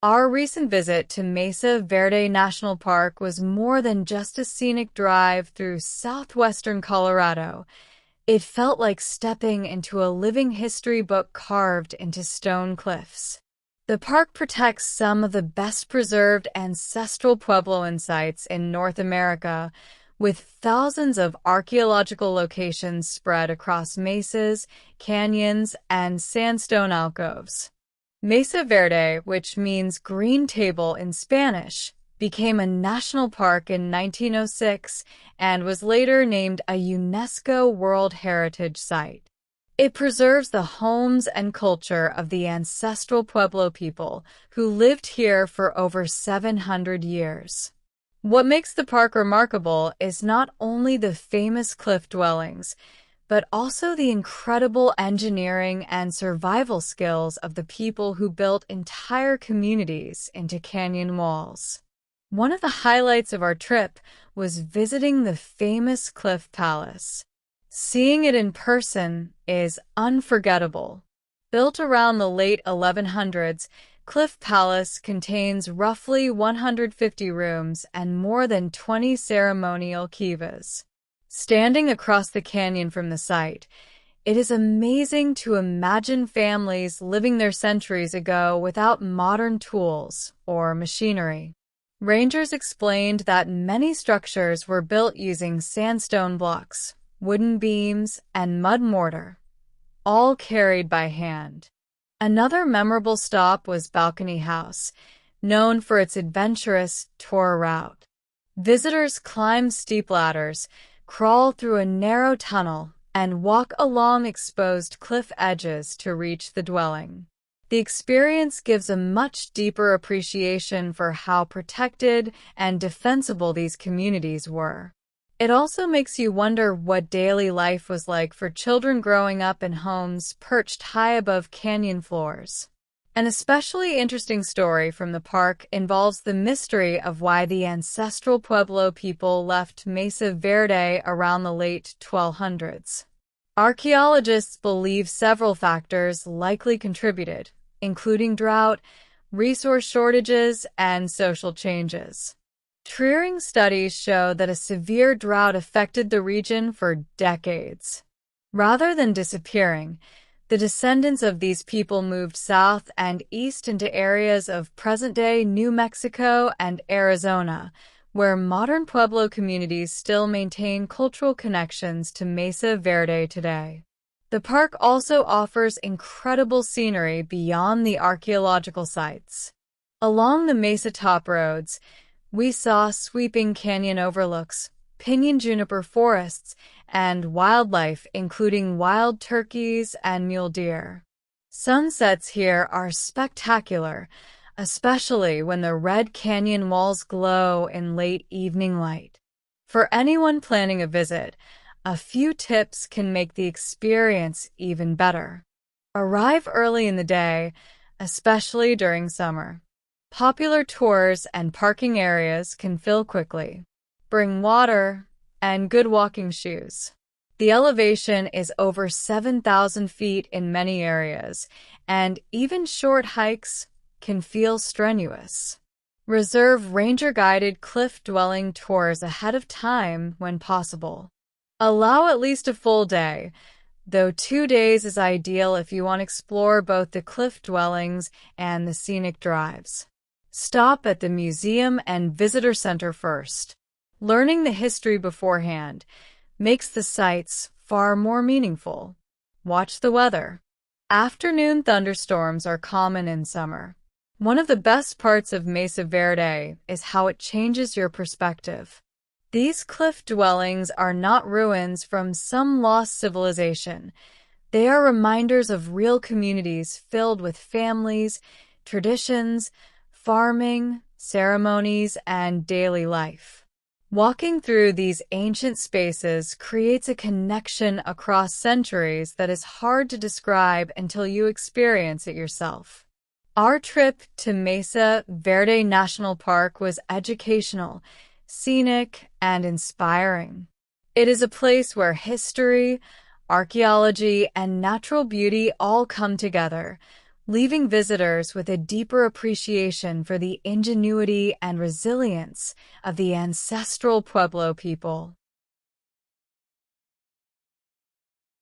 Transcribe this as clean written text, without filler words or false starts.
Our recent visit to Mesa Verde National Park was more than just a scenic drive through southwestern Colorado. It felt like stepping into a living history book carved into stone cliffs. The park protects some of the best preserved ancestral Puebloan sites in North America, with thousands of archaeological locations spread across mesas, canyons, and sandstone alcoves. Mesa Verde, which means green table in Spanish, became a national park in 1906 and was later named a UNESCO World Heritage Site. It preserves the homes and culture of the ancestral Pueblo people who lived here for over 700 years. What makes the park remarkable is not only the famous cliff dwellings, but also the incredible engineering and survival skills of the people who built entire communities into canyon walls. One of the highlights of our trip was visiting the famous Cliff Palace. Seeing it in person is unforgettable. Built around the late 1100s, Cliff Palace contains roughly 150 rooms and more than 20 ceremonial kivas. Standing across the canyon from the site, it is amazing to imagine families living there centuries ago without modern tools or machinery. Rangers explained that many structures were built using sandstone blocks, wooden beams, and mud mortar, all carried by hand. Another memorable stop was Balcony House, known for its adventurous tour route. Visitors climb steep ladders, crawl through a narrow tunnel, and walk along exposed cliff edges to reach the dwelling. The experience gives a much deeper appreciation for how protected and defensible these communities were. It also makes you wonder what daily life was like for children growing up in homes perched high above canyon floors. An especially interesting story from the park involves the mystery of why the ancestral Pueblo people left Mesa Verde around the late 1200s. Archaeologists believe several factors likely contributed, including drought, resource shortages, and social changes. Triering studies show that a severe drought affected the region for decades. Rather than disappearing, the descendants of these people moved south and east into areas of present-day New Mexico and Arizona, where modern Pueblo communities still maintain cultural connections to Mesa Verde today. The park also offers incredible scenery beyond the archaeological sites. Along the Mesa top roads, we saw sweeping canyon overlooks, pinyon juniper forests, and wildlife including wild turkeys and mule deer. Sunsets here are spectacular, especially when the red canyon walls glow in late evening light. For anyone planning a visit, a few tips can make the experience even better. Arrive early in the day, especially during summer. Popular tours and parking areas can fill quickly. Bring water and good walking shoes. The elevation is over 7,000 feet in many areas, and even short hikes can feel strenuous. Reserve ranger-guided cliff-dwelling tours ahead of time when possible. Allow at least a full day, though 2 days is ideal if you want to explore both the cliff dwellings and the scenic drives. Stop at the museum and visitor center first. Learning the history beforehand makes the sites far more meaningful. Watch the weather. Afternoon thunderstorms are common in summer. One of the best parts of Mesa Verde is how it changes your perspective. These cliff dwellings are not ruins from some lost civilization. They are reminders of real communities filled with families, traditions, farming, ceremonies, and daily life. Walking through these ancient spaces creates a connection across centuries that is hard to describe until you experience it yourself. Our trip to Mesa Verde National Park was educational, scenic, and inspiring. It is a place where history, archaeology, and natural beauty all come together, leaving visitors with a deeper appreciation for the ingenuity and resilience of the ancestral Pueblo people.